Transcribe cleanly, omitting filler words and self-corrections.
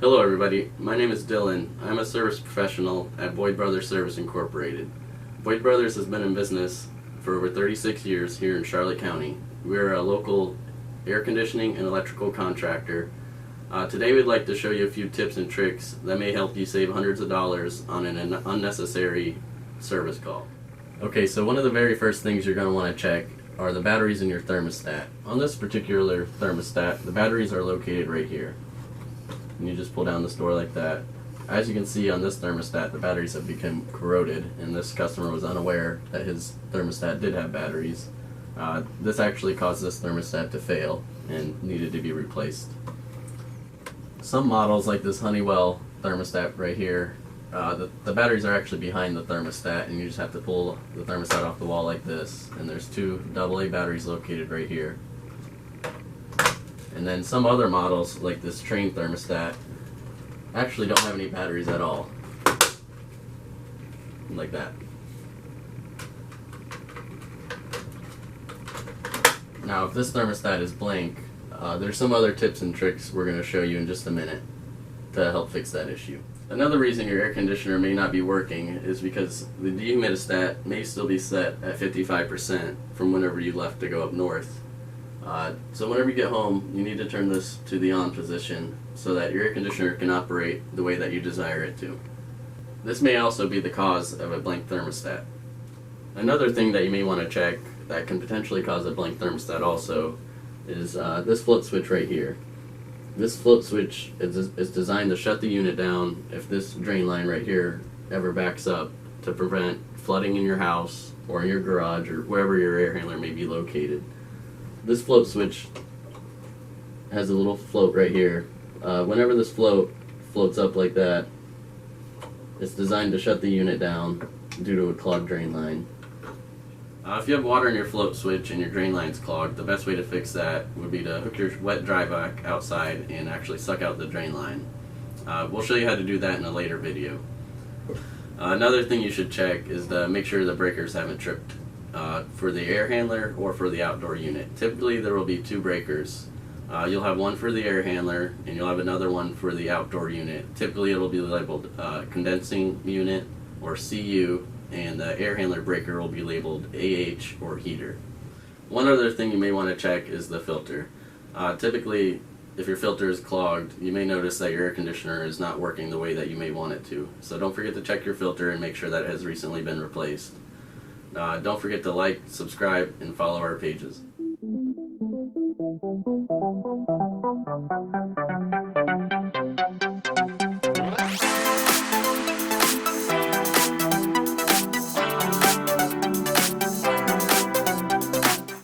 Hello everybody, my name is Dylan. I'm a service professional at Boyd Brothers Service Incorporated. Boyd Brothers has been in business for over 36 years here in Charlotte County. We're a local air conditioning and electrical contractor. Today we'd like to show you a few tips and tricks that may help you save hundreds of dollars on an unnecessary service call. Okay, so one of the very first things you're going to want to check are the batteries in your thermostat. On this particular thermostat, the batteries are located right here. And you just pull down this door like that. As you can see on this thermostat, the batteries have become corroded, and this customer was unaware that his thermostat did have batteries. This actually caused this thermostat to fail and needed to be replaced. Some models, like this Honeywell thermostat right here, the batteries are actually behind the thermostat, and you just have to pull the thermostat off the wall like this, and there's two AA batteries located right here. And then some other models, like this Trane thermostat, actually don't have any batteries at all. Like that. Now, if this thermostat is blank, there's some other tips and tricks we're going to show you in just a minute to help fix that issue. Another reason your air conditioner may not be working is because the dehumidistat may still be set at 55% from whenever you left to go up north. So whenever you get home, you need to turn this to the on position so that your air conditioner can operate the way that you desire it to. This may also be the cause of a blank thermostat. Another thing that you may want to check that can potentially cause a blank thermostat also is this float switch right here. This float switch is designed to shut the unit down if this drain line right here ever backs up, to prevent flooding in your house or in your garage or wherever your air handler may be located. This float switch has a little float right here. Whenever this float floats up like that, it's designed to shut the unit down due to a clogged drain line. If you have water in your float switch and your drain line's clogged, the best way to fix that would be to hook your wet dry vac outside and actually suck out the drain line. We'll show you how to do that in a later video. Another thing you should check is to make sure the breakers haven't tripped for the air handler or for the outdoor unit. Typically there will be two breakers. You'll have one for the air handler and you'll have another one for the outdoor unit. Typically it'll be labeled condensing unit or CU, and the air handler breaker will be labeled AH or heater. One other thing you may want to check is the filter. Typically, if your filter is clogged, you may notice that your air conditioner is not working the way that you may want it to. So don't forget to check your filter and make sure that it has recently been replaced. Don't forget to like, subscribe, and follow our pages.